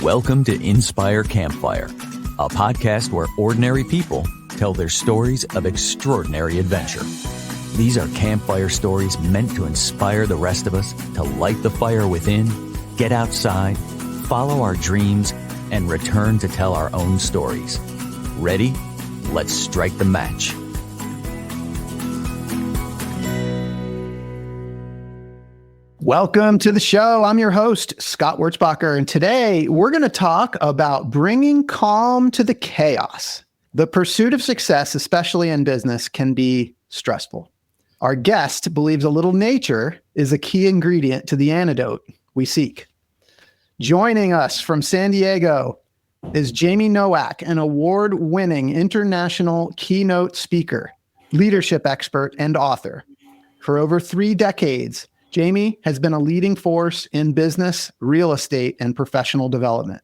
Welcome to Inspire Campfire, a podcast where ordinary people tell their stories of extraordinary adventure. These are campfire stories meant to inspire the rest of us to light the fire within, get outside, follow our dreams, and return to tell our own stories. Ready? Let's strike the match. Welcome to the show. I'm your host, Scott Wurzbacher, and today we're going to talk about bringing calm to the chaos. The pursuit of success, especially in business, can be stressful. Our guest believes a little nature is a key ingredient to the antidote we seek. Joining us from San Diego is J'aime Nowak, an award-winning international keynote speaker, leadership expert, and author. For over 3 decades, J'aime has been a leading force in business, real estate, and professional development.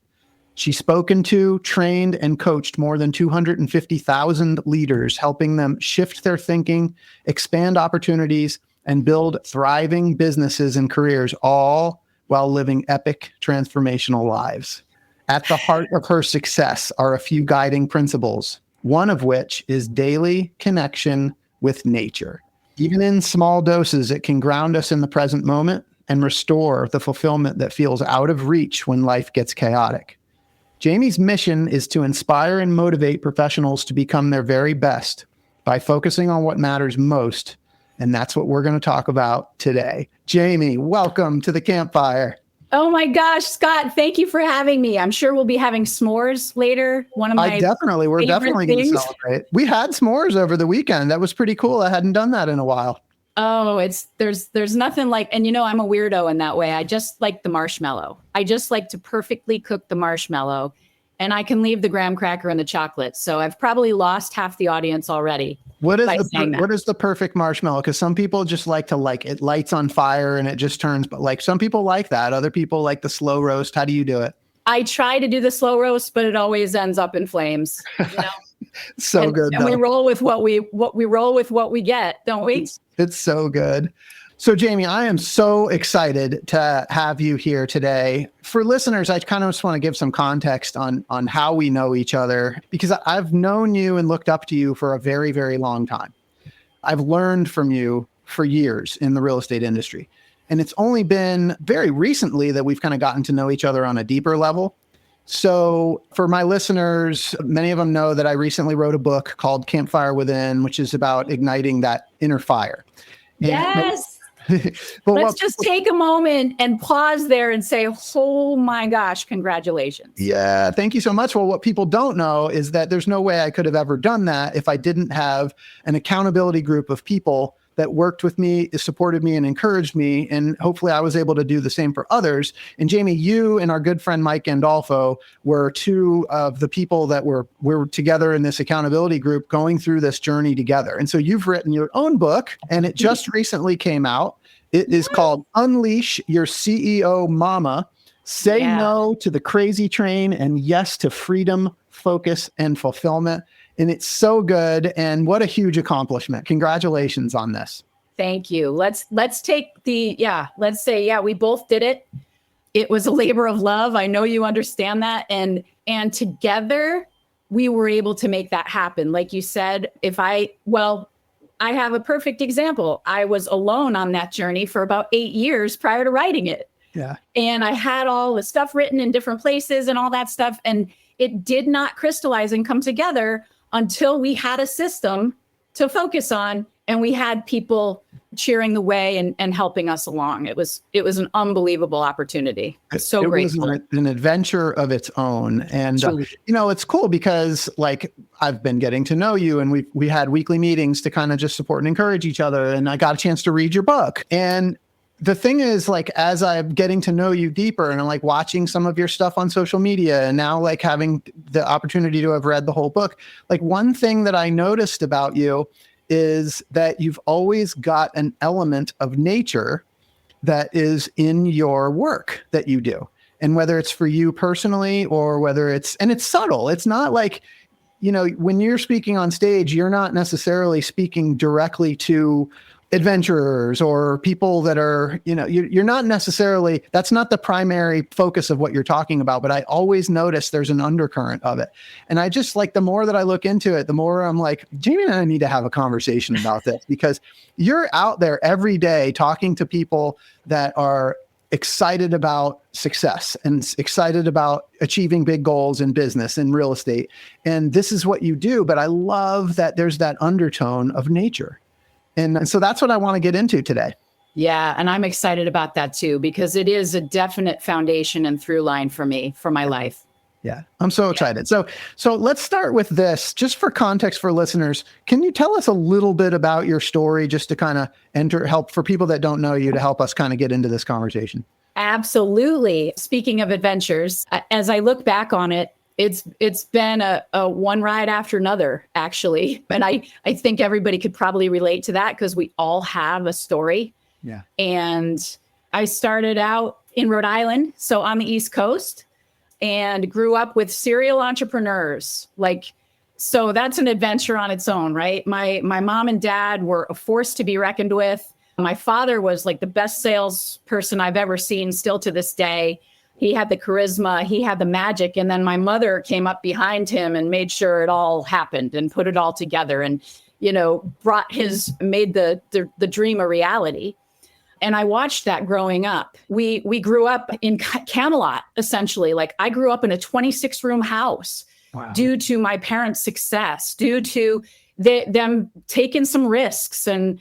She's spoken to, trained, and coached more than 250,000 leaders, helping them shift their thinking, expand opportunities, and build thriving businesses and careers, all while living epic, transformational lives. At the heart of her success are a few guiding principles, one of which is daily connection with nature. Even in small doses, it can ground us in the present moment and restore the fulfillment that feels out of reach when life gets chaotic. J'aime's mission is to inspire and motivate professionals to become their very best by focusing on what matters most, and that's what we're going to talk about today. J'aime, welcome to the campfire. Oh my gosh, Scott, thank you for having me. I'm sure we'll be having s'mores later. We're definitely going to celebrate. We had s'mores over the weekend. That was pretty cool. I hadn't done that in a while. Oh, there's nothing like, and you know, I'm a weirdo in that way. I just like the marshmallow. I just like to perfectly cook the marshmallow, and I can leave the graham cracker and the chocolate. So I've probably lost half the audience already. What is the perfect marshmallow? Because some people just like it lights on fire and it just turns, but like some people like that. Other people like the slow roast. How do you do it? I try to do the slow roast, but it always ends up in flames. You know? Good. And we roll with what we get, don't we? It's so good. So J'aime, I am so excited to have you here today. For listeners, I kind of just want to give some context on how we know each other, because I've known you and looked up to you for a very, very long time. I've learned from you for years in the real estate industry. And it's only been very recently that we've kind of gotten to know each other on a deeper level. So for my listeners, many of them know that I recently wrote a book called Campfire Within, which is about igniting that inner fire. Yes. Let's just take a moment and pause there and say, oh my gosh, congratulations. Yeah, thank you so much. Well, what people don't know is that there's no way I could have ever done that if I didn't have an accountability group of people that worked with me, supported me, and encouraged me. And hopefully I was able to do the same for others. And J'aime, you and our good friend Mike Gandolfo were 2 of the people that were together in this accountability group going through this journey together. And so you've written your own book, and it just recently came out. It is called Unleash Your CEO Mama. Say no to the crazy train and yes to freedom, focus, and fulfillment. And it's so good. And what a huge accomplishment. Congratulations on this. Thank you. Let's say, we both did it. It was a labor of love. I know you understand that. And together we were able to make that happen. Like you said, I have a perfect example. I was alone on that journey for about 8 years prior to writing it. Yeah. And I had all the stuff written in different places and all that stuff. And it did not crystallize and come together until we had a system to focus on, and we had people cheering the way and helping us along. It was an unbelievable opportunity. So grateful. It was an adventure of its own. And, it's cool because like I've been getting to know you, and we had weekly meetings to kind of just support and encourage each other. And I got a chance to read your book. And the thing is, like, as I'm getting to know you deeper and I'm like watching some of your stuff on social media, and now like having the opportunity to have read the whole book, like one thing that I noticed about you is that you've always got an element of nature that is in your work that you do. And whether it's for you personally or whether it's subtle, it's not like, when you're speaking on stage, you're not necessarily speaking directly to adventurers or people that are, you're not necessarily, that's not the primary focus of what you're talking about, but I always notice there's an undercurrent of it. And I just like, the more that I look into it, the more I'm like, Jamie and I need to have a conversation about this, because you're out there every day talking to people that are excited about success and excited about achieving big goals in business and real estate. And this is what you do. But I love that there's that undertone of nature. And so that's what I want to get into today. Yeah. And I'm excited about that too, because it is a definite foundation and through line for me, for my life. Yeah, I'm so excited. So let's start with this, just for context for listeners. Can you tell us a little bit about your story, just to kind of help for people that don't know you, to help us kind of get into this conversation? Absolutely. Speaking of adventures, as I look back on it, it's been a one ride after another, actually. And I think everybody could probably relate to that, because we all have a story. Yeah. And I started out in Rhode Island, so on the East Coast, and grew up with serial entrepreneurs. So that's an adventure on its own, right? My mom and dad were a force to be reckoned with. My father was like the best salesperson I've ever seen, still to this day. He had the charisma, he had the magic. And then my mother came up behind him and made sure it all happened and put it all together and, made the dream a reality. And I watched that growing up. We grew up in Camelot, essentially. Like, I grew up in a 26-room house. Wow. Due to my parents' success, due to them taking some risks and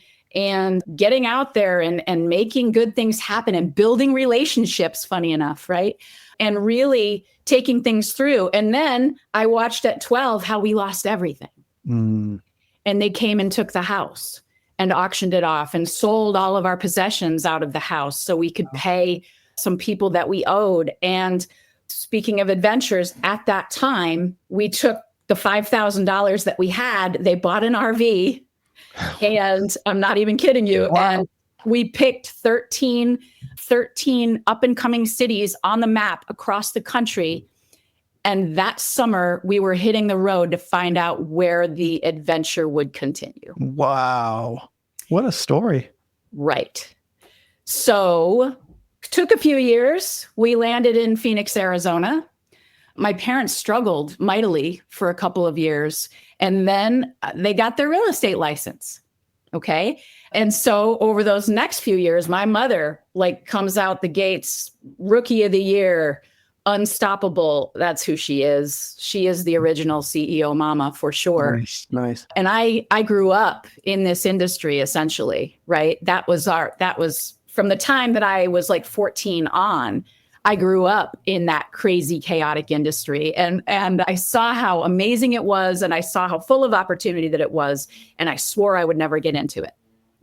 getting out there and making good things happen and building relationships, funny enough, right? And really taking things through. And then I watched at 12 how we lost everything. Mm. And they came and took the house and auctioned it off and sold all of our possessions out of the house so we could pay some people that we owed. And speaking of adventures, at that time, we took the $5,000 that we had. They bought an RV. And I'm not even kidding you. Wow. And we picked 13 up and coming cities on the map across the country. And that summer we were hitting the road to find out where the adventure would continue. Wow. What a story. Right. So took a few years. We landed in Phoenix, Arizona. My parents struggled mightily for a couple of years, and then they got their real estate license. Okay. And so over those next few years, my mother comes out the gates, rookie of the year, unstoppable. That's who she is. She is the original CEO mama for sure. Nice. And I grew up in this industry, essentially, right? That was from the time that I was 14 on. I grew up in that crazy, chaotic industry, and I saw how amazing it was, and I saw how full of opportunity that it was, and I swore I would never get into it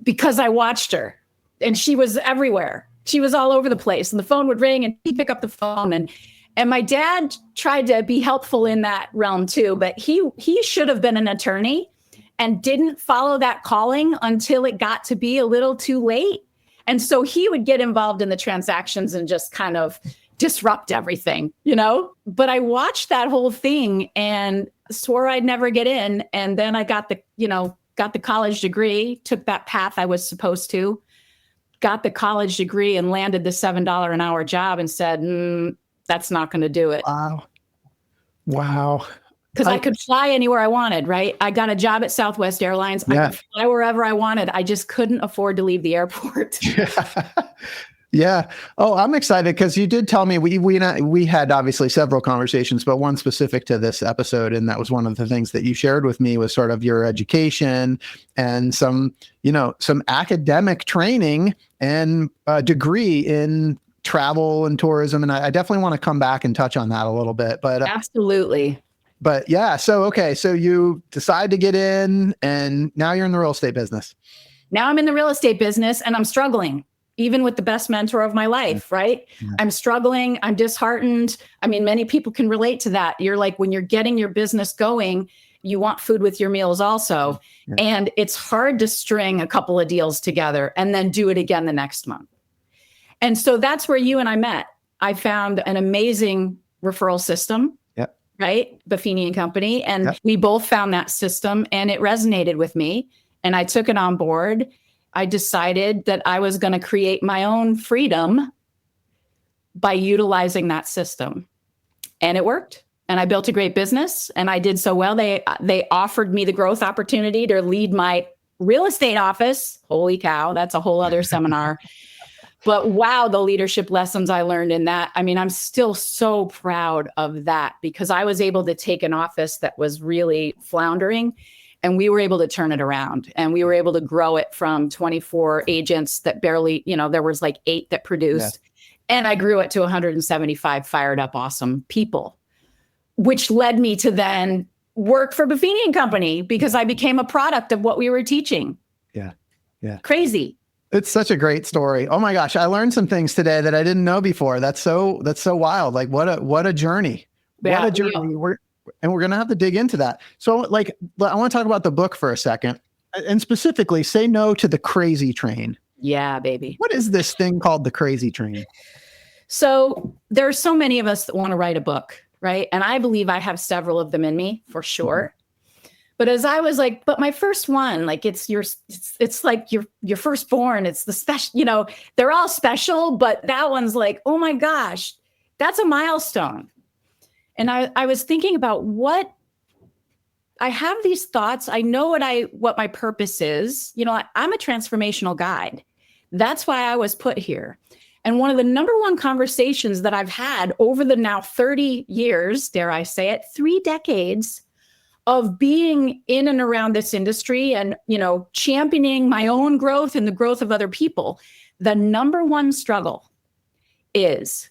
because I watched her, and she was everywhere. She was all over the place, and the phone would ring, and he'd pick up the phone, and my dad tried to be helpful in that realm too, but he should have been an attorney and didn't follow that calling until it got to be a little too late. And so he would get involved in the transactions and just kind of disrupt everything, But I watched that whole thing and swore I'd never get in. And then I got the college degree, took that path I was supposed to, got the college degree and landed the $7 an hour job and said, that's not going to do it. Wow. Because I could fly anywhere I wanted, right? I got a job at Southwest Airlines. Yeah. I could fly wherever I wanted. I just couldn't afford to leave the airport. Yeah. Oh, I'm excited because you did tell me we had obviously several conversations, but one specific to this episode. And that was one of the things that you shared with me was sort of your education and some academic training and a degree in travel and tourism. And I definitely want to come back and touch on that a little bit, but absolutely. But yeah, so you decide to get in and now you're in the real estate business. Now I'm in the real estate business and I'm struggling, even with the best mentor of my life, right? Yeah. I'm struggling. I'm disheartened. I mean, many people can relate to that. You're when you're getting your business going, you want food with your meals also. Yeah. And it's hard to string a couple of deals together and then do it again the next month. And so that's where you and I met. I found an amazing referral system. Right? Buffini and Company. And we both found that system and it resonated with me and I took it on board. I decided that I was going to create my own freedom by utilizing that system. And it worked. And I built a great business, and I did so well. They offered me the growth opportunity to lead my real estate office. Holy cow, that's a whole other seminar. But wow, the leadership lessons I learned in that. I mean, I'm still so proud of that, because I was able to take an office that was really floundering, and we were able to turn it around, and we were able to grow it from 24 agents that barely, there was like 8 that produced. Yeah. And I grew it to 175 fired up, awesome people, which led me to then work for Buffini and Company, because I became a product of what we were teaching. Yeah. Yeah. Crazy. It's such a great story. Oh my gosh. I learned some things today that I didn't know before. That's so wild. Like what a journey. Yeah, what a journey. We're going to have to dig into that. So like, I want to talk about the book for a second, and specifically Say No to the Crazy Train. Yeah, baby. What is this thing called the Crazy Train? So there are so many of us that want to write a book, right? And I believe I have several of them in me for sure. Mm-hmm. But as I was like, but my first one, like it's like your firstborn. It's the special, they're all special, but that one's like, oh my gosh, that's a milestone. And I was thinking about what I have these thoughts. I know what my purpose is. I'm a transformational guide. That's why I was put here. And one of the number one conversations that I've had over the now 30 years, dare I say it, 3 decades of being in and around this industry and, championing my own growth and the growth of other people, the number one struggle is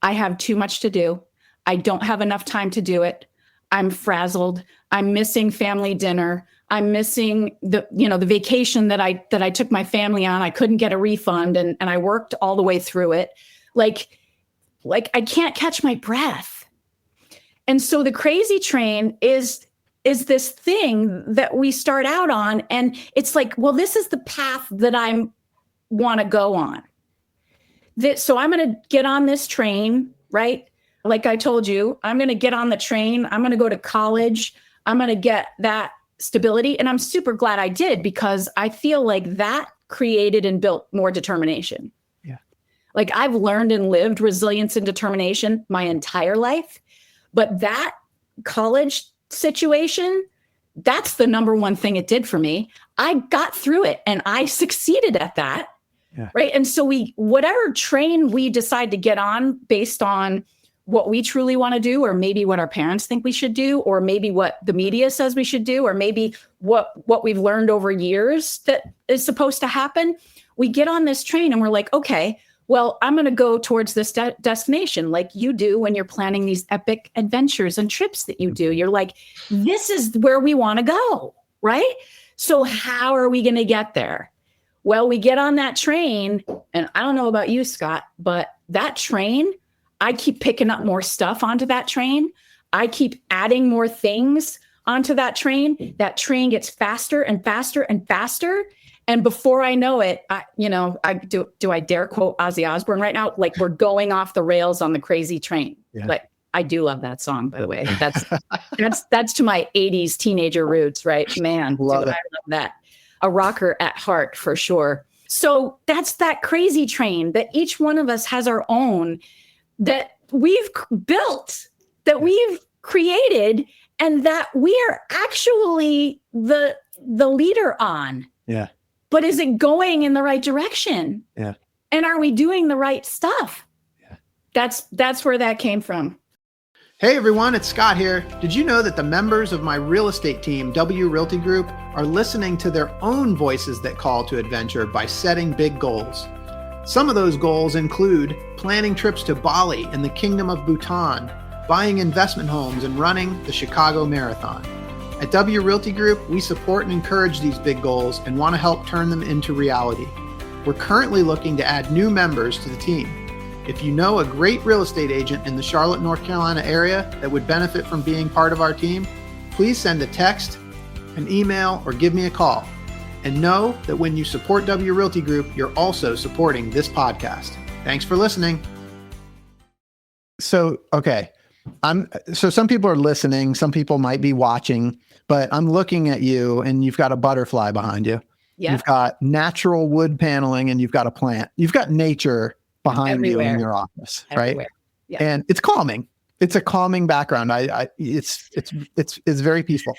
I have too much to do. I don't have enough time to do it. I'm frazzled. I'm missing family dinner. I'm missing the vacation that I took my family on. I couldn't get a refund, and I worked all the way through it. Like I can't catch my breath. And so the crazy train is this thing that we start out on, and it's like, well, this is the path that I want to go on. So I'm going to get on this train, right? Like I told you, I'm going to get on the train. I'm going to go to college. I'm going to get that stability. And I'm super glad I did, because I feel like that created and built more determination. Yeah. Like I've learned and lived resilience and determination my entire life. But that college situation, that's the number one thing it did for me. I got through it and I succeeded at that. Yeah. Right. And so whatever train we decide to get on based on what we truly want to do, or maybe what our parents think we should do, or maybe what the media says we should do, or maybe what we've learned over years that is supposed to happen. We get on this train and we're like, okay, well, I'm going to go towards this destination like you do when you're planning these epic adventures and trips that you do. You're like, this is where we want to go, right? So how are we going to get there? Well, we get on that train, and I don't know about you, Scott, but that train, I keep picking up more stuff onto that train. I keep adding more things onto that train. That train gets faster and faster and faster. And before I know it, do I dare quote Ozzy Osbourne right now? Like, we're going off the rails on the crazy train. Yeah. Like, I do love that song, by the way. That's to my 80s teenager roots, right? Man, I love that. A rocker at heart for sure. So that's that crazy train that each one of us has our own, that we've built, that we've created, and that we are actually the leader on. Yeah. But is it going in the right direction? Yeah. And are we doing the right stuff? Yeah. That's where that came from. Hey everyone, it's Scott here. Did you know that the members of my real estate team, W Realty Group, are listening to their own voices that call to adventure by setting big goals? Some of those goals include planning trips to Bali and the Kingdom of Bhutan, buying investment homes, and running the Chicago Marathon. At W Realty Group, we support and encourage these big goals and want to help turn them into reality. We're currently looking to add new members to the team. If you know a great real estate agent in the Charlotte, North Carolina area that would benefit from being part of our team, please send a text, an email, or give me a call. And know that when you support W Realty Group, you're also supporting this podcast. Thanks for listening. So, okay. So some people are listening, some people might be watching, but I'm looking at you and you've got a butterfly behind you. Yeah. You've got natural wood paneling and you've got a plant. You've got nature behind you in your office, right? Everywhere. Yeah. And it's calming. It's a calming background. It's very peaceful.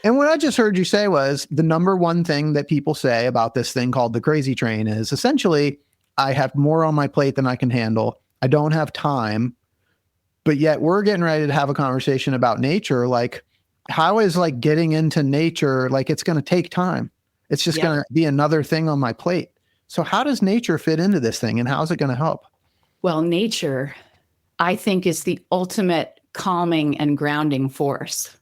And what I just heard you say was the number one thing that people say about this thing called the crazy train is essentially, I have more on my plate than I can handle. I don't have time, but yet we're getting ready to have a conversation about nature. Like, how is like getting into nature? Like, it's going to take time. It's just going to be another thing on my plate. So how does nature fit into this thing and how's it going to help? Well, nature, I think, is the ultimate calming and grounding force.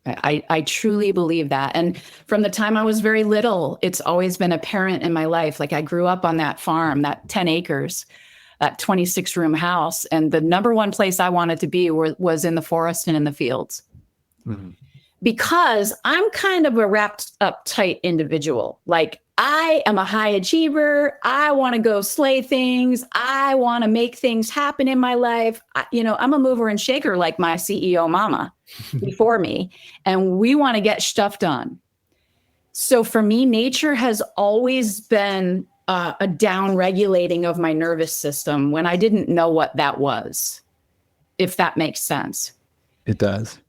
I truly believe that. And from the time I was very little, it's always been apparent in my life. Like, I grew up on that farm, that 10 acres, that 26-room house. And the number one place I wanted to be was in the forest and in the fields. Mm-hmm. Because I'm kind of a wrapped up tight individual. Like, I am a high achiever. I want to go slay things. I want to make things happen in my life. I'm a mover and shaker like my CEO mama before me, and we want to get stuff done. So for me, nature has always been a down regulating of my nervous system when I didn't know what that was, if that makes sense. It does.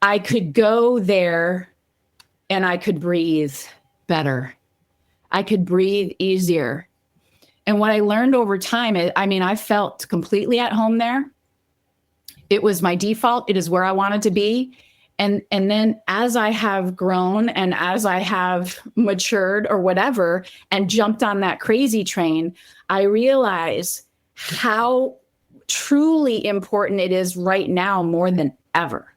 I could go there and I could breathe better. I could breathe easier. And what I learned over time, I felt completely at home there. It was my default. It is where I wanted to be. And then as I have grown and as I have matured or whatever and jumped on that crazy train, I realize how truly important it is right now more than ever.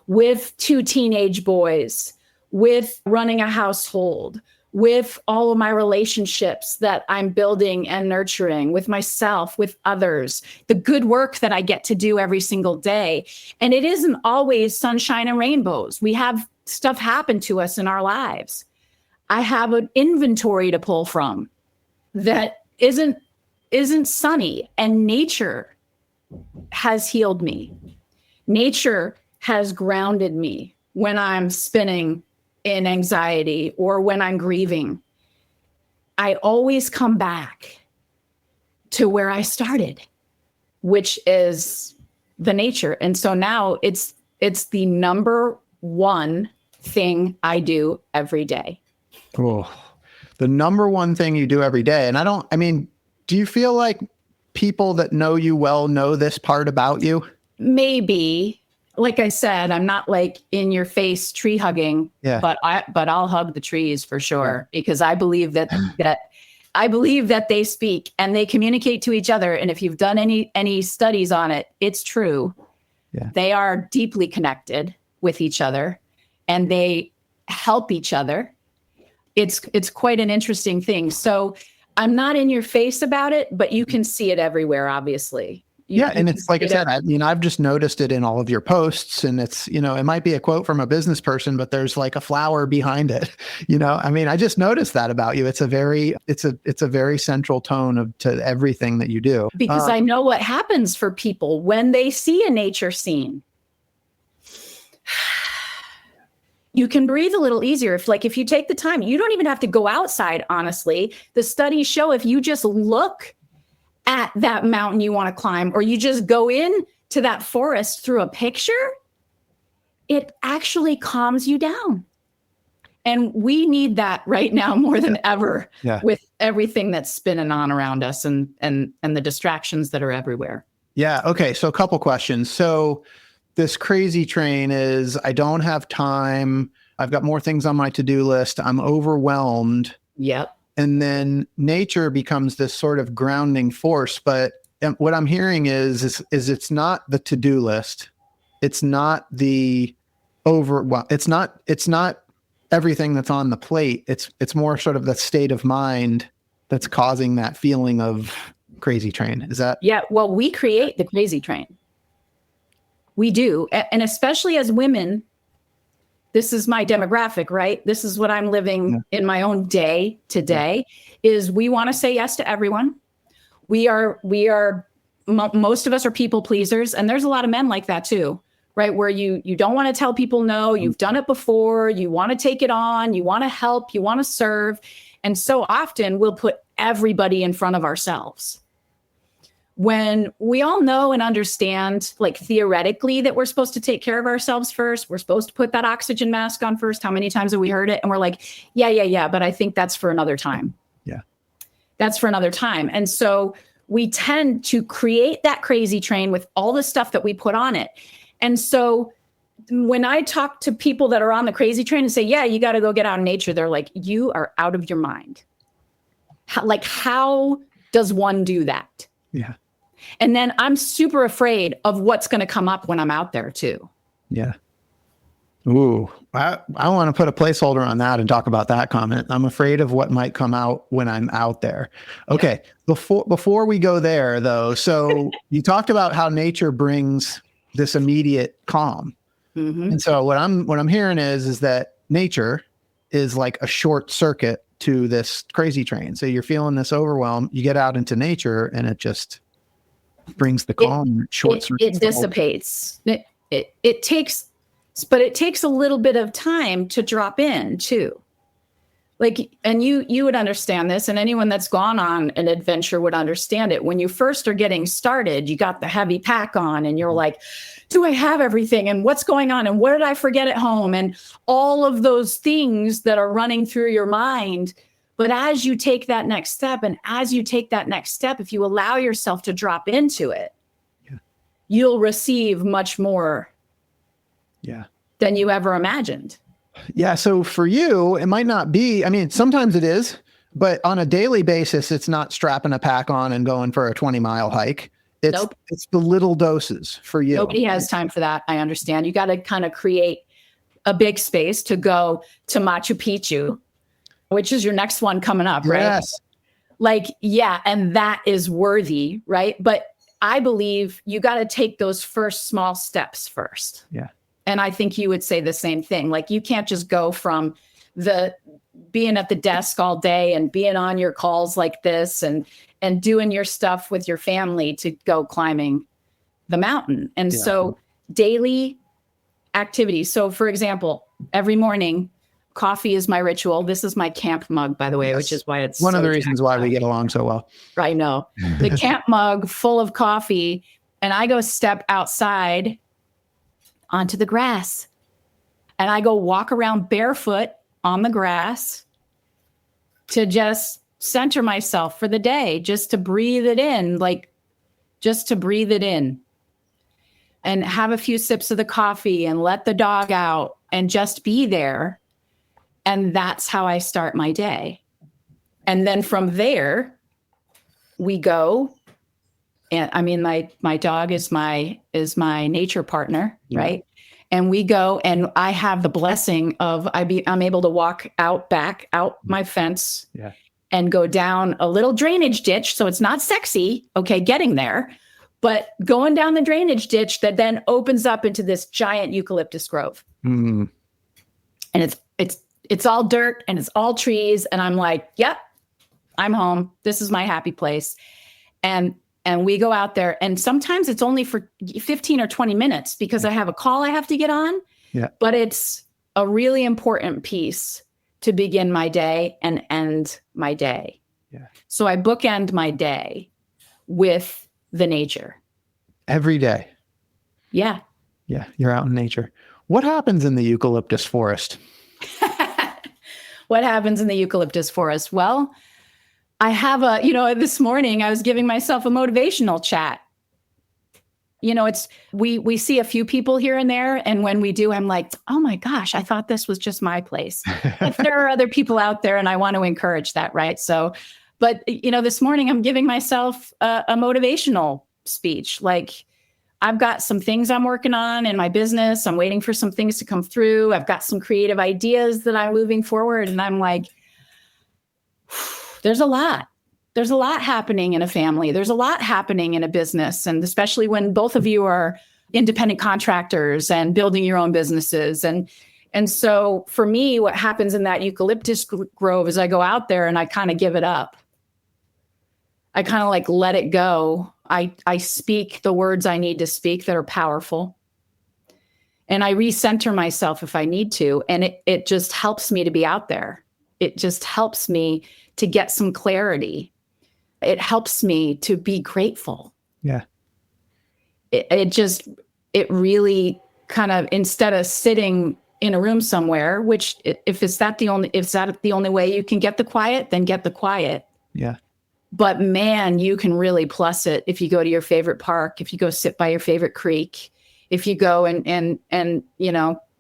With 2 teenage boys, with running a household, with all of my relationships that I'm building and nurturing, with myself, with others, the good work that I get to do every single day. And it isn't always sunshine and rainbows. We have stuff happen to us in our lives. I have an inventory to pull from that isn't sunny, and nature has healed me. Nature has grounded me when I'm spinning in anxiety or when I'm grieving. I always come back to where I started, which is the nature. And so now it's the number one thing I do every day. Oh, the number one thing you do every day. And do you feel like people that know you well know this part about you? Maybe. Like I said, I'm not like in your face tree hugging, but I'll hug the trees for sure, because I believe that they speak and they communicate to each other. And if you've done any studies on it, it's true. Yeah. They are deeply connected with each other and they help each other. It's quite an interesting thing. So I'm not in your face about it, but you can see it everywhere, obviously. And it's like I said, I've just noticed it in all of your posts, and it's, it might be a quote from a business person, but there's like a flower behind it. I just noticed that about you. It's a very central tone to everything that you do. Because I know what happens for people when they see a nature scene. You can breathe a little easier if you take the time. You don't even have to go outside, honestly. The studies show if you just look at that mountain you want to climb, or you just go in to that forest through a picture, it actually calms you down. And we need that right now more than ever with everything that's spinning on around us and the distractions that are everywhere. Yeah. Okay. So a couple questions. So this crazy train is, I don't have time. I've got more things on my to-do list. I'm overwhelmed. Yep. And then nature becomes this sort of grounding force. But what I'm hearing is it's not the to-do list. It's not it's not everything that's on the plate. It's more sort of the state of mind that's causing that feeling of crazy train. Is that? Yeah. Well, we create the crazy train. We do. And especially as women, this is my demographic, right? This is what I'm living in my own day today, is we want to say yes to everyone. We are most of us are people pleasers. And there's a lot of men like that too, right? Where you don't want to tell people no, you've done it before, you want to take it on, you want to help, you want to serve. And so often we'll put everybody in front of ourselves. When we all know and understand, like theoretically, that we're supposed to take care of ourselves first, we're supposed to put that oxygen mask on first. How many times have we heard it? And we're like, yeah, but I think that's for another time. Yeah. That's for another time. And so we tend to create that crazy train with all the stuff that we put on it. And so when I talk to people that are on the crazy train and say, yeah, you got to go get out in nature, they're like, you are out of your mind. How does one do that? Yeah. And then I'm super afraid of what's going to come up when I'm out there too. Yeah. Ooh, I want to put a placeholder on that and talk about that comment. I'm afraid of what might come out when I'm out there. Okay. Yeah. Before we go there though, so you talked about how nature brings this immediate calm. Mm-hmm. And so what I'm hearing is that nature is like a short circuit to this crazy train. So you're feeling this overwhelm, you get out into nature and it just brings the calm. It dissipates. It takes a little bit of time to drop in too. Like, and you would understand this, and anyone that's gone on an adventure would understand it. When you first are getting started, you got the heavy pack on and you're like, do I have everything? And what's going on? And what did I forget at home? And all of those things that are running through your mind. But as you take that next step, if you allow yourself to drop into it, you'll receive much more than you ever imagined. Yeah. So for you, it might not be, sometimes it is, but on a daily basis, it's not strapping a pack on and going for a 20-mile hike. It's the little doses for you. Nobody has time for that. I understand. You got to kind of create a big space to go to Machu Picchu, which is your next one coming up, right? Yes. And that is worthy, right? But I believe you got to take those first small steps first. Yeah. And I think you would say the same thing. Like, you can't just go from the being at the desk all day and being on your calls like this and doing your stuff with your family to go climbing the mountain. And so daily activities. So for example, every morning, coffee is my ritual. This is my camp mug, by the way, which is why it's one of the reasons why we get along so well. I know. The camp mug full of coffee, and I go step outside onto the grass, and I go walk around barefoot on the grass to just center myself for the day, just to breathe it in, and have a few sips of the coffee and let the dog out and just be there. And that's how I start my day. And then from there, we go. And my dog is my nature partner, right? And we go, and I have the blessing of I'm able to walk out my fence, and go down a little drainage ditch. So it's not sexy, getting there, but going down the drainage ditch that then opens up into this giant eucalyptus grove. Mm. And it's all dirt and it's all trees, and I'm like, yep, I'm home. This is my happy place. And we go out there, and sometimes it's only for 15 or 20 minutes because I have a call I have to get on. Yeah. But it's a really important piece to begin my day and end my day. Yeah. So I bookend my day with the nature. Every day. Yeah. Yeah. You're out in nature. What happens in the eucalyptus forest? What happens in the eucalyptus forest? Well, I have this morning I was giving myself a motivational chat. We see a few people here and there. And when we do, I'm like, oh my gosh, I thought this was just my place. If there are other people out there, and I want to encourage that. Right. So, but this morning I'm giving myself a motivational speech. Like, I've got some things I'm working on in my business. I'm waiting for some things to come through. I've got some creative ideas that I'm moving forward. And I'm like, there's a lot happening in a family. There's a lot happening in a business. And especially when both of you are independent contractors and building your own businesses. And so for me, what happens in that eucalyptus grove is I go out there and I kind of give it up. I kind of let it go. I speak the words I need to speak that are powerful. and I recenter myself if I need to. And it just helps me to be out there. It just helps me to get some clarity. It helps me to be grateful. Yeah. It really kind of, instead of sitting in a room somewhere, which if that the only way you can get the quiet, then get the quiet. Yeah. But man, you can really plus it if you go to your favorite park, if you go sit by your favorite creek, if you go and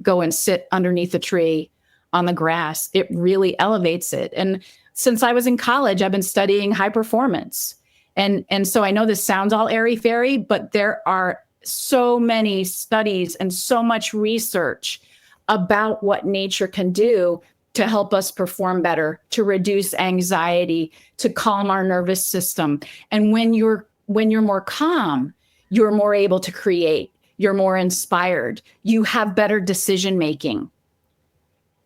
go and sit underneath a tree on the grass. It really elevates it. And since I was in college, I've been studying high performance. And so I know this sounds all airy-fairy, but there are so many studies and so much research about what nature can do to help us perform better, to reduce anxiety, to calm our nervous system. And when you're more calm, you're more able to create, you're more inspired, you have better decision making.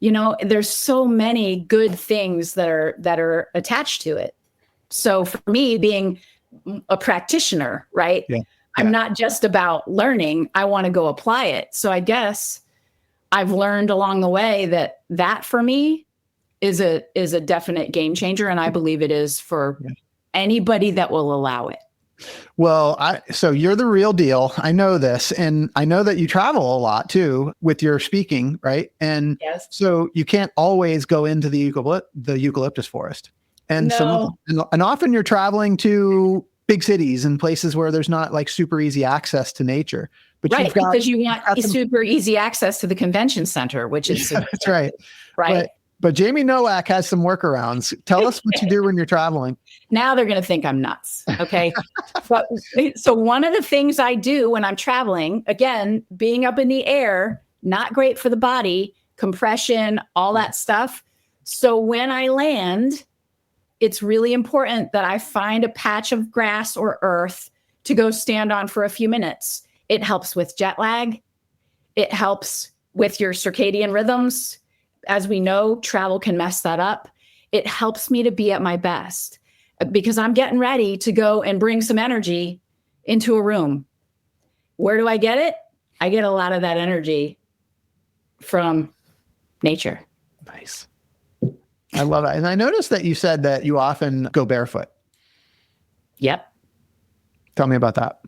There's so many good things that are attached to it. So for me, being a practitioner, right? Yeah. I'm not just about learning, I want to go apply it. So I guess I've learned along the way that for me is a definite game changer. And I believe it is for anybody that will allow it. Well, so you're the real deal. I know this. And I know that you travel a lot too with your speaking, right? And yes. So you can't always go into the eucalyptus forest. And no. And often you're traveling to big cities and places where there's not like super easy access to nature. But right, because you want super easy access to the convention center, which is that's right. Right. But J'aime Nowak has some workarounds. Tell us what you do when you're traveling. Now they're going to think I'm nuts. Okay. So one of the things I do when I'm traveling, again, being up in the air, not great for the body, compression, all that stuff. So when I land, it's really important that I find a patch of grass or earth to go stand on for a few minutes. It helps with jet lag. It helps with your circadian rhythms. As we know, travel can mess that up. It helps me to be at my best because I'm getting ready to go and bring some energy into a room. Where do I get it? I get a lot of that energy from nature. Nice. I love it. And I noticed that you said that you often go barefoot. Yep. Tell me about that.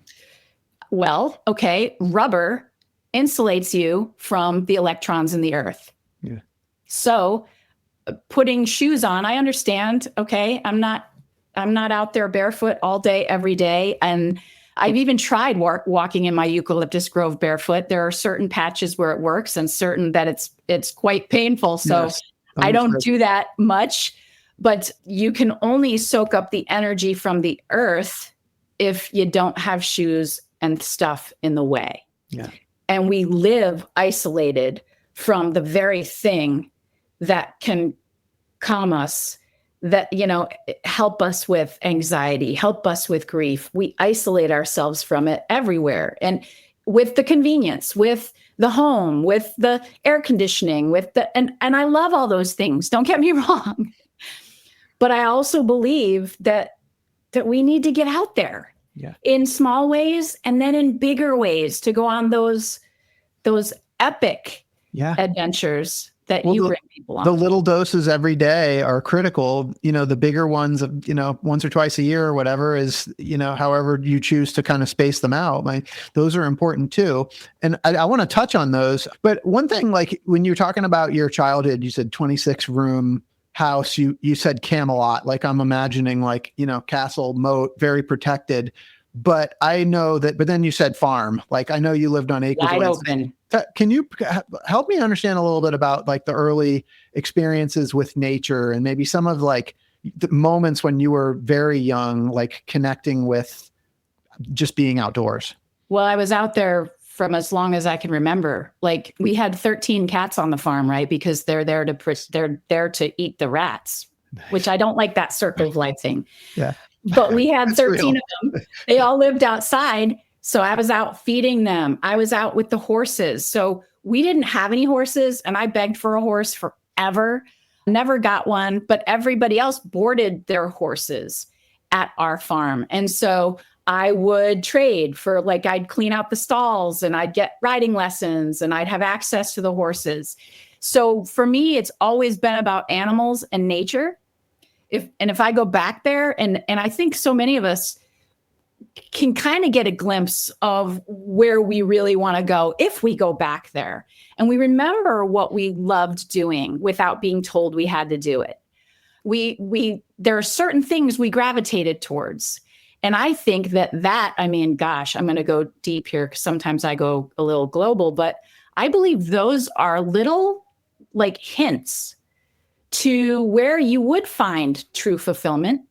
Well, okay. Rubber insulates you from the electrons in the earth. Yeah. So putting shoes on, I understand. Okay. I'm not out there barefoot all day, every day. And I've even tried walking in my eucalyptus grove barefoot. There are certain patches where it works and certain that it's quite painful. So yes, I don't do that much, but you can only soak up the energy from the earth if you don't have shoes and stuff in the way. Yeah. And we live isolated from the very thing that can calm us, that, help us with anxiety, help us with grief. We isolate ourselves from it everywhere. And with the convenience, with the home, with the air conditioning, and I love all those things. Don't get me wrong. But I also believe that we need to get out there in small ways and then in bigger ways to go on those epic adventures that you bring people on. The little doses every day are critical. The bigger ones of, once or twice a year or whatever is, however you choose to kind of space them out. Those are important too. And I want to touch on those. But one thing, like when you're talking about your childhood, you said 26 room house, you said Camelot, like I'm imagining like, castle, moat, very protected. But I know that, but then you said farm, like I know you lived on acres. Wide open. Can you help me understand a little bit about like the early experiences with nature and maybe some of like the moments when you were very young, like connecting with just being outdoors? Well, I was out there from as long as I can remember. Like we had 13 cats on the farm, right? Because they're there to eat the rats, which I don't like that circle of life thing. Yeah. But we had 13 of them. They all lived outside. So I was out feeding them. I was out with the horses. So we didn't have any horses and I begged for a horse forever. Never got one, but everybody else boarded their horses at our farm. And so I would trade for, like, I'd clean out the stalls and I'd get riding lessons and I'd have access to the horses. So for me, it's always been about animals and nature. If I go back there, and I think so many of us can kind of get a glimpse of where we really want to go if we go back there and we remember what we loved doing without being told we had to do it. There are certain things we gravitated towards. And I think I mean, gosh, I'm going to go deep here because sometimes I go a little global, but I believe those are little, like, hints to where you would find true fulfillment,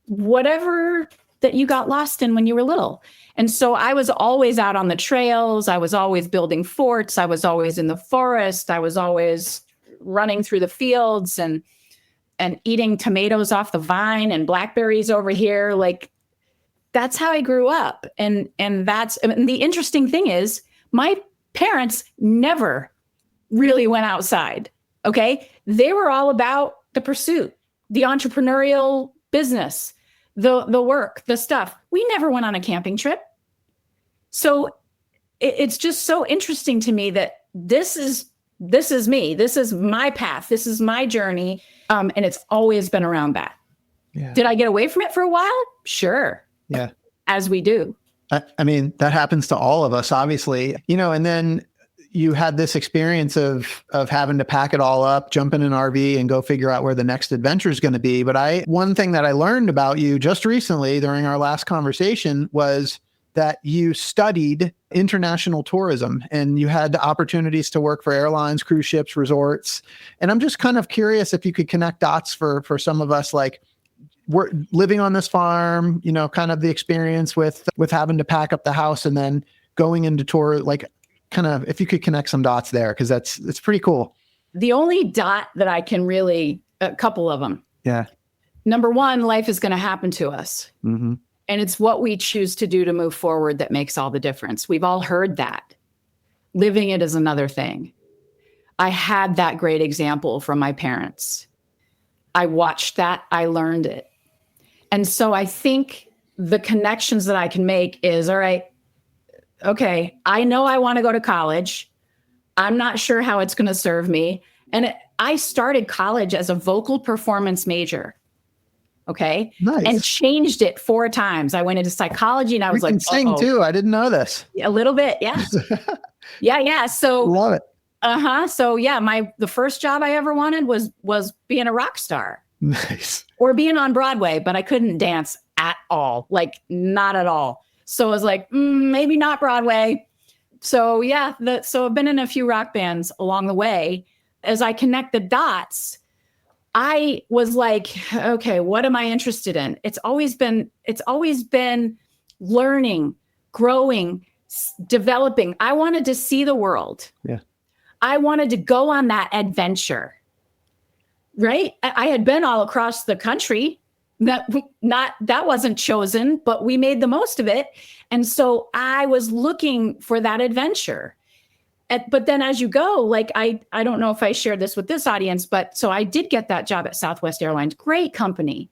whatever that you got lost in when you were little. And so I was always out on the trails. I was always building forts. I was always in the forest. I was always running through the fields and eating tomatoes off the vine and blackberries over here. Like, that's how I grew up. And the interesting thing is my parents never really went outside. Okay. They were all about the pursuit, the entrepreneurial business, the work, the stuff. We never went on a camping trip. So it's just so interesting to me that this is me. This is my path. This is my journey. And it's always been around that. Yeah. Did I get away from it for a while? Sure. Yeah. As we do. I mean, that happens to all of us, obviously, and then you had this experience of having to pack it all up, jump in an RV and go figure out where the next adventure is going to be. But one thing that I learned about you just recently during our last conversation was that you studied international tourism and you had opportunities to work for airlines, cruise ships, resorts. And I'm just kind of curious if you could connect dots for some of us, like, we're living on this farm, kind of the experience with having to pack up the house and then going into tour, like, kind of, if you could connect some dots there, because it's pretty cool. The only dot that I can really, a couple of them. Yeah. Number one, life is going to happen to us. Mm-hmm. And it's what we choose to do to move forward that makes all the difference. We've all heard that. Living it is another thing. I had that great example from my parents. I watched that. I learned it. And so I think the connections that I can make is, all right, okay, I know I want to go to college. I'm not sure how it's going to serve me. And I started college as a vocal performance major. Okay. Nice. And changed it 4 times. I went into psychology and I was you can sing too. I didn't know this. A little bit. Yeah. Yeah. So love it. So yeah, the first job I ever wanted was being a rock star. Nice. Or being on Broadway, but I couldn't dance at all. Like, not at all. So I was like, maybe not Broadway. So yeah, so I've been in a few rock bands along the way. As I connect the dots, I was like, okay, what am I interested in? It's always been learning, growing, developing. I wanted to see the world. Yeah. I wanted to go on that adventure. Right? I had been all across the country. That wasn't chosen, but we made the most of it. And so I was looking for that adventure. But then as you go, like, I don't know if I shared this with this audience, but so I did get that job at Southwest Airlines, great company.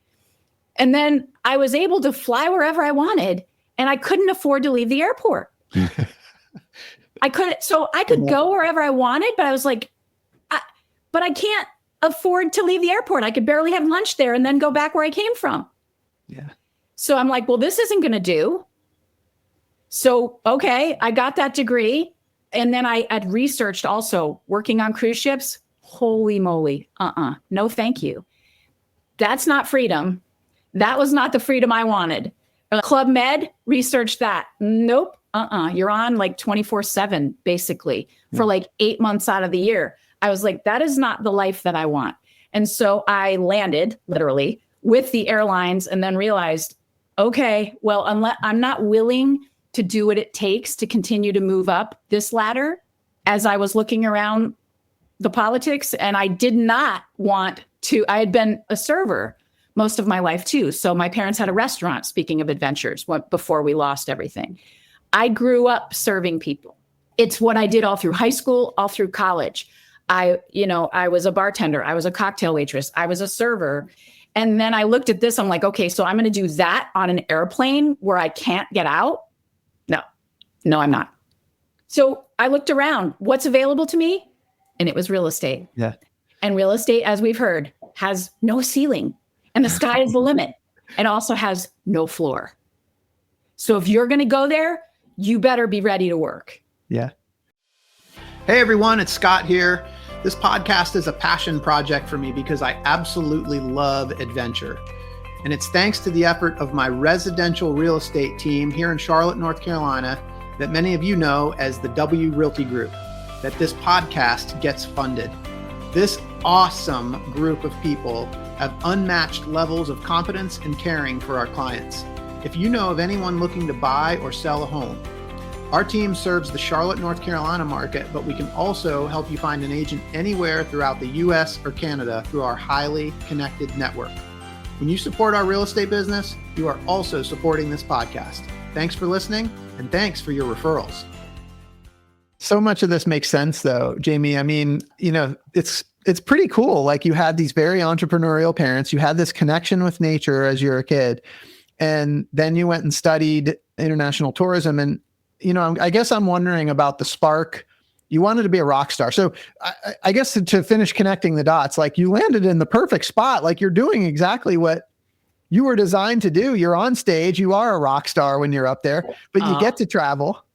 And then I was able to fly wherever I wanted, and I couldn't afford to leave the airport. I could go wherever I wanted, but I was like, but I can't afford to leave the airport. I could barely have lunch there and then go back where I came from. Yeah. So I'm like, well, this isn't going to do. So, okay, I got that degree. And then I had researched also working on cruise ships. Holy moly. No, thank you. That's not freedom. That was not the freedom I wanted. Club Med, researched that. Nope. You're on like 24/7, basically, for like 8 months out of the year. I was like, that is not the life that I want. And so I landed literally with the airlines and then realized, okay, well, unless I'm not willing to do what it takes to continue to move up this ladder, as I was looking around the politics, and I did not want to, I had been a server most of my life too. So my parents had a restaurant, speaking of adventures, before we lost everything. I grew up serving people. It's what I did all through high school, all through college. I was a bartender. I was a cocktail waitress. I was a server. And then I looked at this, I'm like, okay, so I'm going to do that on an airplane where I can't get out? No, I'm not. So I looked around, what's available to me? And it was real estate. Yeah. And real estate, as we've heard, has no ceiling and the sky is the limit. It also has no floor. So if you're going to go there, you better be ready to work. Yeah. Hey, everyone, it's Scott here. This podcast is a passion project for me because I absolutely love adventure. And it's thanks to the effort of my residential real estate team here in Charlotte, North Carolina, that many of you know as the W Realty Group, that this podcast gets funded. This awesome group of people have unmatched levels of competence and caring for our clients. If you know of anyone looking to buy or sell a home, our team serves the Charlotte, North Carolina market, but we can also help you find an agent anywhere throughout the US or Canada through our highly connected network. When you support our real estate business, you are also supporting this podcast. Thanks for listening, and thanks for your referrals. So much of this makes sense though, Jamie. I mean, it's pretty cool. Like, you had these very entrepreneurial parents, you had this connection with nature as you're a kid, and then you went and studied international tourism. And I guess I'm wondering about the spark. You wanted to be a rock star. So I guess to finish connecting the dots, like, you landed in the perfect spot. Like, you're doing exactly what you were designed to do. You're on stage. You are a rock star when you're up there, but you get to travel,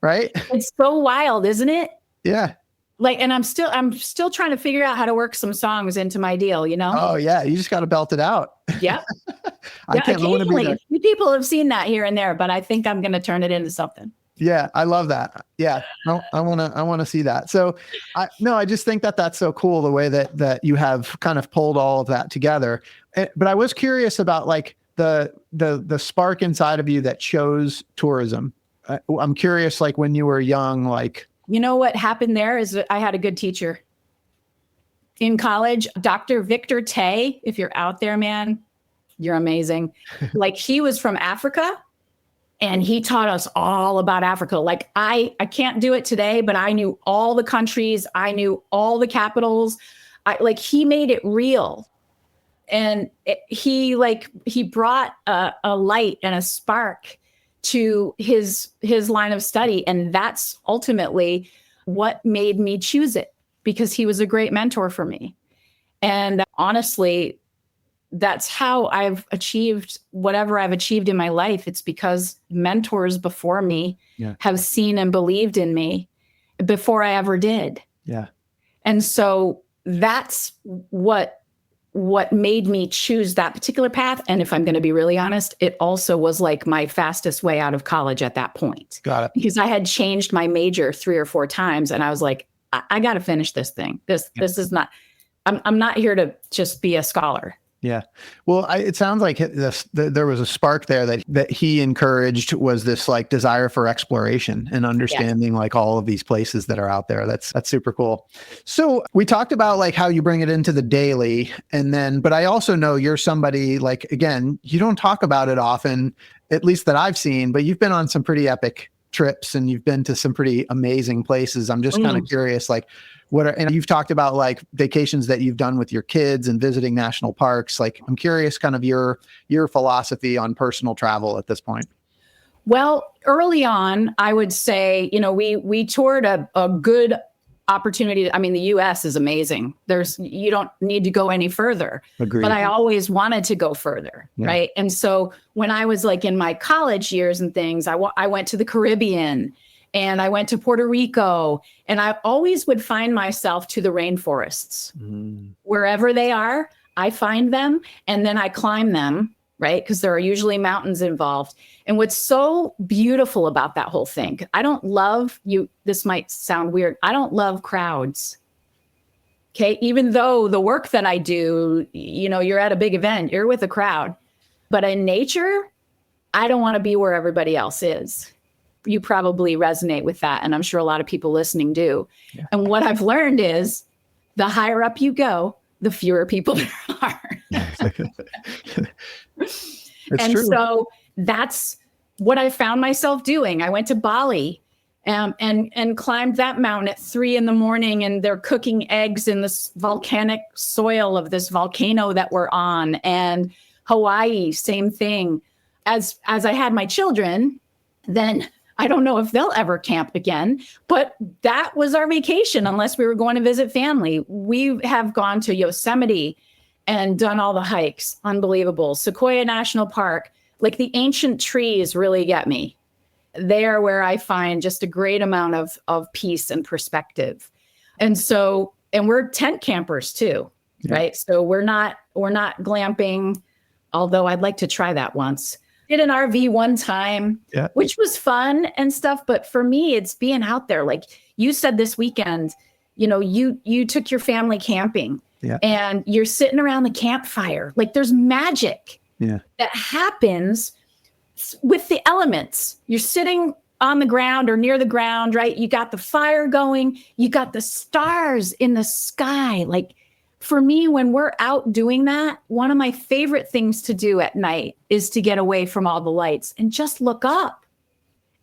right? It's so wild, isn't it? Yeah. Like, and I'm still trying to figure out how to work some songs into my deal, Oh yeah. You just got to belt it out. Yeah. I can't want to be there. A few people have seen that here and there, but I think I'm going to turn it into something. Yeah. I love that. Yeah. No, I want to see that. So I just think that that's so cool, the way that you have kind of pulled all of that together. But I was curious about like the spark inside of you that chose tourism. I'm curious, like, when you were young, like, what happened there is I had a good teacher in college, Dr. Victor Tay. If you're out there, man, you're amazing. Like, he was from Africa and he taught us all about Africa. Like, I can't do it today, but I knew all the countries. I knew all the capitals. He made it real. And he brought a light and a spark to his line of study. And that's ultimately what made me choose it, because he was a great mentor for me. And honestly, that's how I've achieved whatever I've achieved in my life. It's because mentors before me have seen and believed in me before I ever did. Yeah. And so that's what made me choose that particular path. And if I'm going to be really honest, it also was like my fastest way out of college at that point. Got it. Because I had changed my major 3 or 4 times, and I was like, I got to finish this thing. This is not, I'm not here to just be a scholar. Yeah. Well, it sounds like there was a spark there that he encouraged, was this like desire for exploration and understanding like all of these places that are out there. That's super cool. So we talked about like how you bring it into the daily, but I also know you're somebody, like, again, you don't talk about it often, at least that I've seen, but you've been on some pretty epic trips and you've been to some pretty amazing places. I'm just kind of curious, like, and you've talked about like vacations that you've done with your kids and visiting national parks. Like, I'm curious kind of your philosophy on personal travel at this point. Well, early on, I would say, we toured a good opportunity. I mean, the US is amazing. You don't need to go any further. Agreed. But I always wanted to go further. Yeah. Right. And so when I was like in my college years and things, I went to the Caribbean. And I went to Puerto Rico, and I always would find myself to the rainforests. Wherever they are, I find them and then I climb them, right? Because there are usually mountains involved. And what's so beautiful about that whole thing, I don't love this might sound weird. I don't love crowds. Okay. Even though the work that I do, you're at a big event, you're with a crowd, but in nature, I don't want to be where everybody else is. You probably resonate with that. And I'm sure a lot of people listening do. Yeah. And what I've learned is the higher up you go, the fewer people there are. And true. So that's what I found myself doing. I went to Bali and climbed that mountain at 3 a.m. and they're cooking eggs in this volcanic soil of this volcano that we're on. And Hawaii, same thing. As I had my children, then I don't know if they'll ever camp again, but that was our vacation unless we were going to visit family. We have gone to Yosemite and done all the hikes. Unbelievable. Sequoia National Park, like the ancient trees really get me. They are where I find just a great amount of peace and perspective. And we're tent campers too, right? So we're not glamping, although I'd like to try that once. Did an RV one time, which was fun and stuff. But for me, it's being out there. Like you said this weekend, you took your family camping and you're sitting around the campfire. Like there's magic that happens with the elements. You're sitting on the ground or near the ground, right? You got the fire going, you got the stars in the sky. Like for me, when we're out doing that, one of my favorite things to do at night is to get away from all the lights and just look up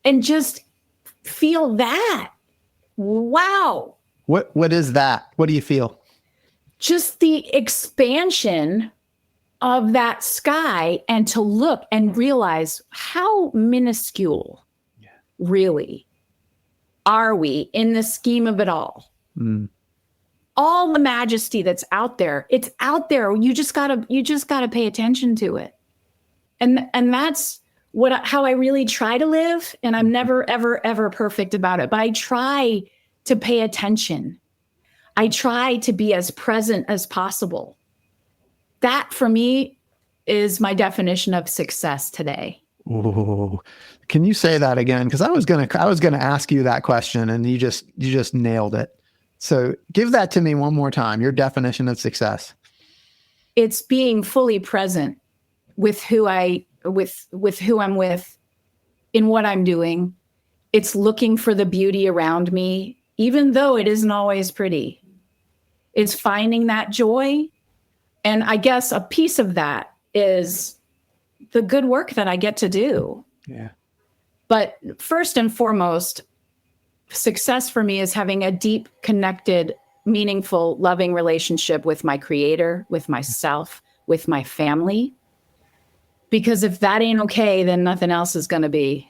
and just feel that. Wow. What is that? What do you feel? Just the expansion of that sky, and to look and realize how minuscule really are we in the scheme of it all. All the majesty that's out there, it's out there. You just gotta pay attention to it. And that's how I really try to live. And I'm never, ever, ever perfect about it, but I try to pay attention. I try to be as present as possible. That for me is my definition of success today. Ooh. Can you say that again? Because I was gonna ask you that question, and you just nailed it. So give that to me one more time. Your definition of success. It's being fully present with who I'm with, in what I'm doing. It's looking for the beauty around me, even though it isn't always pretty. It's finding that joy. And I guess a piece of that is the good work that I get to do. Yeah. But first and foremost, success for me is having a deep, connected, meaningful, loving relationship with my creator, with myself, with my family. Because if that ain't okay, then nothing else is going to be.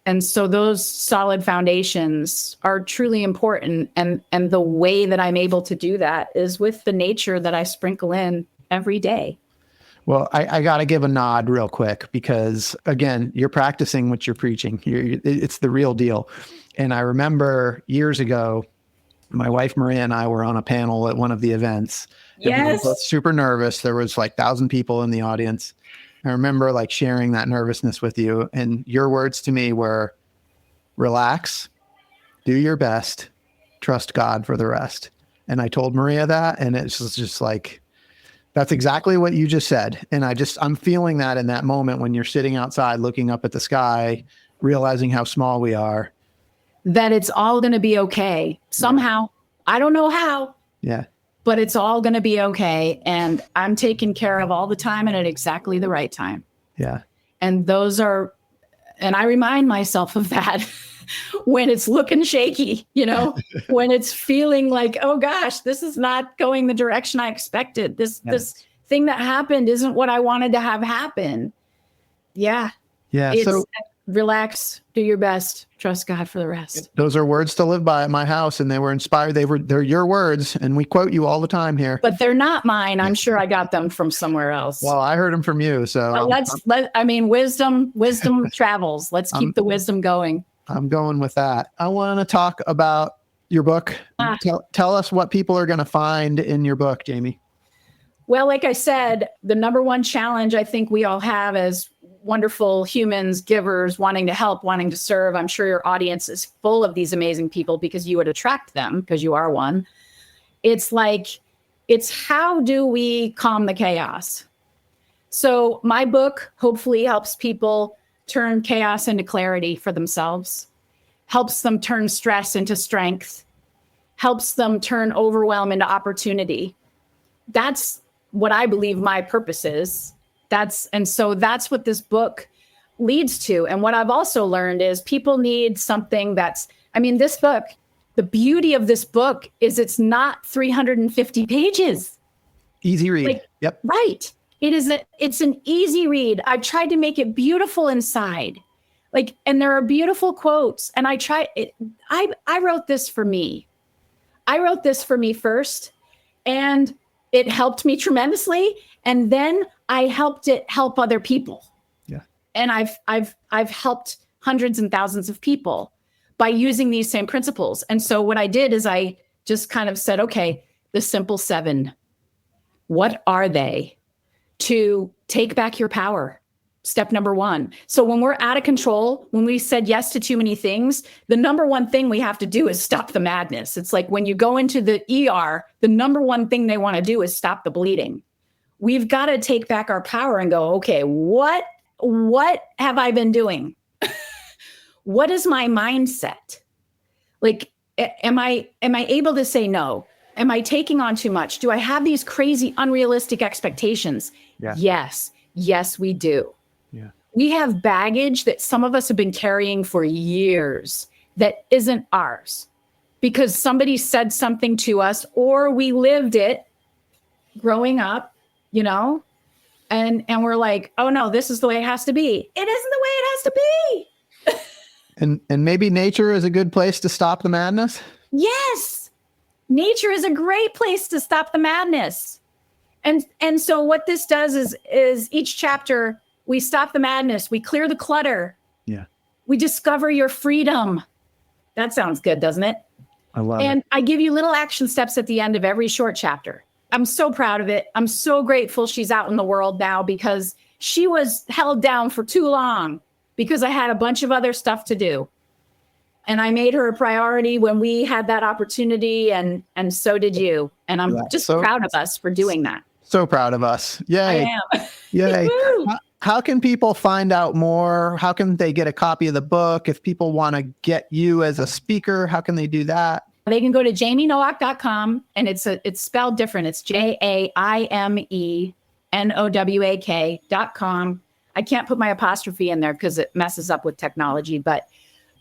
And so those solid foundations are truly important. And the way that I'm able to do that is with the nature that I sprinkle in every day. Well, I got to give a nod real quick because, again, you're practicing what you're preaching. It's the real deal. And I remember years ago, my wife, Maria, and I were on a panel at one of the events. Yes. We were both super nervous. There was like 1,000 people in the audience. I remember like sharing that nervousness with you. And your words to me were, relax, do your best, trust God for the rest. And I told Maria that, and it was just like, that's exactly what you just said. And I'm feeling that in that moment when you're sitting outside looking up at the sky, realizing how small we are. That it's all going to be okay. Somehow. I don't know how. Yeah. But it's all going to be okay. And I'm taken care of all the time and at exactly the right time. Yeah. And and I remind myself of that when it's looking shaky, when it's feeling like, oh gosh, this is not going the direction I expected. This thing that happened isn't what I wanted to have happen. Yeah. Yeah. So relax, do your best, trust God for the rest. Those are words to live by at my house, and they were inspired. They're your words, and we quote you all the time here. But they're not mine. I'm sure I got them from somewhere else. Well, I heard them from you. So wisdom travels. Let's keep the wisdom going. I'm going with that. I want to talk about your book. Tell us what people are going to find in your book, Jamie. Well, like I said, the number one challenge I think we all have as wonderful humans, givers, wanting to help, wanting to serve. I'm sure your audience is full of these amazing people because you would attract them because you are one. It's how do we calm the chaos? So my book hopefully helps people turn chaos into clarity for themselves, helps them turn stress into strength, helps them turn overwhelm into opportunity. That's what I believe my purpose is. That's what this book leads to. And what I've also learned is people need something this book, the beauty of this book is it's not 350 pages. Easy read. Yep. Right. It's an easy read. I tried to make it beautiful inside. And there are beautiful quotes. And I wrote this for me. I wrote this for me first, and it helped me tremendously. And then I helped it help other people. Yeah. And I've helped hundreds and thousands of people by using these same principles. And so what I did is I just kind of said, okay, the simple 7, what are they? To take back your power. Step number 1. So when we're out of control, when we said yes to too many things, the number one thing we have to do is stop the madness. It's like when you go into the ER, the number one thing they want to do is stop the bleeding. We've got to take back our power and go, okay, what have I been doing? What is my mindset? Am I able to say no? Am I taking on too much? Do I have these crazy, unrealistic expectations? Yeah. Yes, we do. Yeah. We have baggage that some of us have been carrying for years that isn't ours because somebody said something to us or we lived it growing up, and we're like, oh no, this is the way it has to be. It isn't the way it has to be. And maybe nature is a good place to stop the madness. Yes. Nature is a great place to stop the madness. And so what this does is each chapter, we stop the madness. We clear the clutter. Yeah. We discover your freedom. That sounds good, doesn't it? I love it. And I give you little action steps at the end of every short chapter. I'm so proud of it. I'm so grateful she's out in the world now because she was held down for too long because I had a bunch of other stuff to do. And I made her a priority when we had that opportunity, and so did you. And I'm just proud of us for doing that. So proud of us. Yay. I am. Yay. How can people find out more? How can they get a copy of the book? If people want to get you as a speaker, how can they do that? They can go to JaimeNowak.com, and it's spelled different. It's JaimeNowak.com. I can't put my apostrophe in there because it messes up with technology, but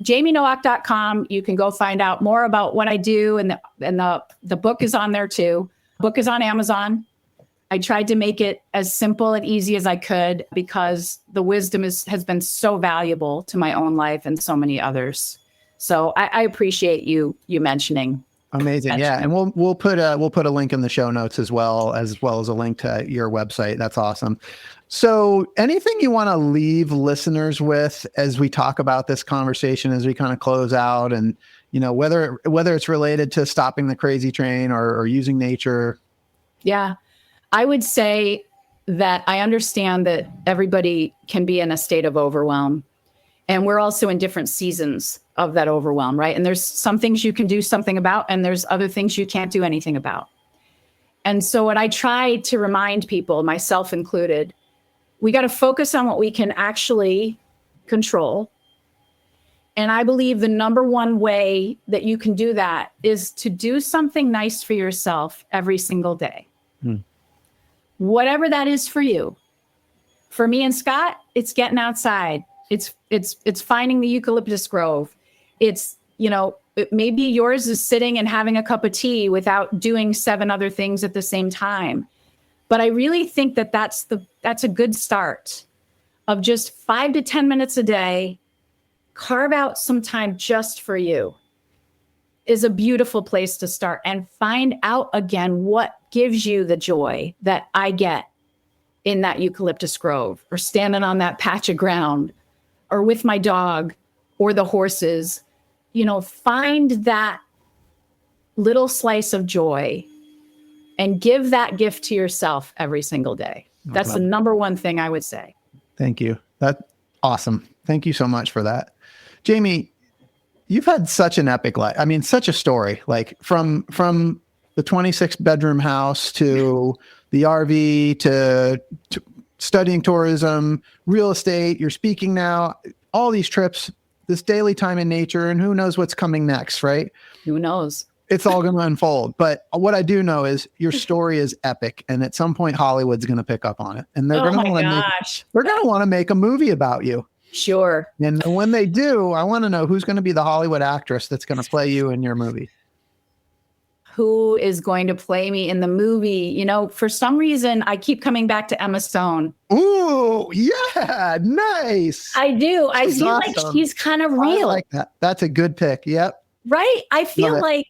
JaimeNowak.com. You can go find out more about what I do, and the book is on there too. Book is on Amazon. I tried to make it as simple and easy as I could because the wisdom has been so valuable to my own life and so many others. So I appreciate you mentioning. Amazing. Yeah. And we'll put a link in the show notes as well as a link to your website. That's awesome. So anything you want to leave listeners with as we talk about this conversation, as we kind of close out, and, whether it's related to stopping the crazy train or using nature? Yeah, I would say that I understand that everybody can be in a state of overwhelm, and we're also in different seasons of that overwhelm, right? And there's some things you can do something about, and there's other things you can't do anything about. And so what I try to remind people, myself included, we got to focus on what we can actually control. And I believe the number one way that you can do that is to do something nice for yourself every single day. Whatever that is for you. For me and Scott, it's getting outside. It's finding the eucalyptus grove. It's, maybe yours is sitting and having a cup of tea without doing 7 other things at the same time. But I really think that that's a good start of just 5 to 10 minutes a day. Carve out some time just for you is a beautiful place to start, and find out again what gives you the joy that I get in that eucalyptus grove, or standing on that patch of ground, or with my dog or the horses. Find that little slice of joy and give that gift to yourself every single day. That's the number one thing I would say. Thank you. That's awesome. Thank you so much for that. Jaime, you've had such an epic life. I mean, such a story, like from the 26 bedroom house to the RV to studying tourism, real estate, you're speaking now, all these trips, this daily time in nature, and who knows what's coming next, right? Who knows? It's all going to unfold. But what I do know is your story is epic, and at some point Hollywood's going to pick up on it, and they're going to want to make a movie about you. Sure. And when they do, I want to know who's going to be the Hollywood actress that's going to play you in your movie. Who is going to play me in the movie? For some reason, I keep coming back to Emma Stone. Ooh, yeah, nice. I do. I feel like she's kind of real. I like that. That's a good pick. Yep. Right? I feel like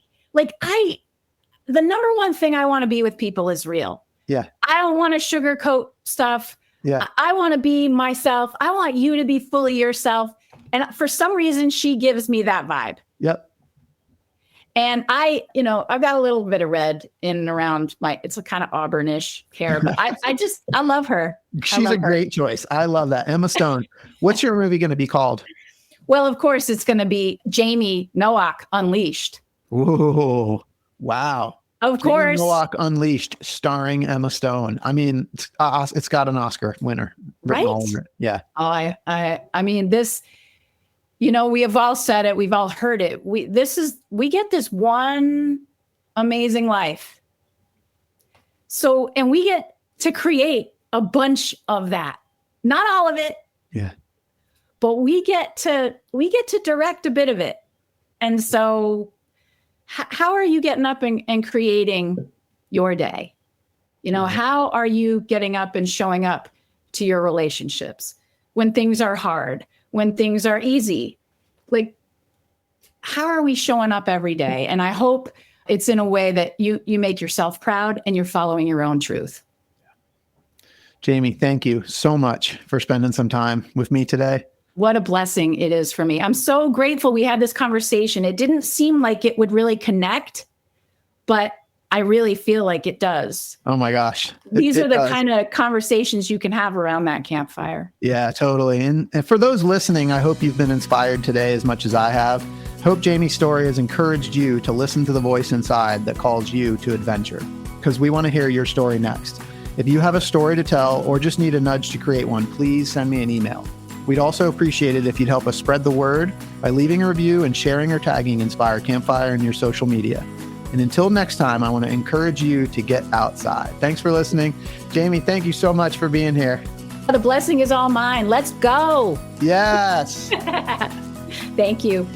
the number one thing I want to be with people is real. Yeah. I don't want to sugarcoat stuff. Yeah. I want to be myself. I want you to be fully yourself. And for some reason, she gives me that vibe. Yep. And I've got a little bit of red in and around it's a kind of auburnish hair, but I love her. She's a great choice. I love that. Emma Stone. What's your movie going to be called? Well, of course, it's going to be J'aime Nowak Unleashed. Ooh, wow. Of course. J'aime Nowak Unleashed, starring Emma Stone. I mean, it's got an Oscar winner. Right? Yeah. Oh, I mean, this, we have all said it. We've all heard it. We get this one amazing life. So, and we get to create a bunch of that. Not all of it. Yeah. But we get to direct a bit of it. And so how are you getting up and creating your day? How are you getting up and showing up to your relationships when things are hard, when things are easy? Like, how are we showing up every day? And I hope it's in a way that you make yourself proud and you're following your own truth. J'aime, thank you so much for spending some time with me today. What a blessing it is for me. I'm so grateful we had this conversation. It didn't seem like it would really connect, but I really feel like it does. Oh my gosh. These are the kind of conversations you can have around that campfire. Yeah, totally. And for those listening, I hope you've been inspired today as much as I have. Hope J'aime's story has encouraged you to listen to the voice inside that calls you to adventure, because we want to hear your story next. If you have a story to tell or just need a nudge to create one, please send me an email. We'd also appreciate it if you'd help us spread the word by leaving a review and sharing or tagging Inspire Campfire in your social media. And until next time, I want to encourage you to get outside. Thanks for listening. J'aime, thank you so much for being here. The blessing is all mine. Let's go. Yes. Thank you.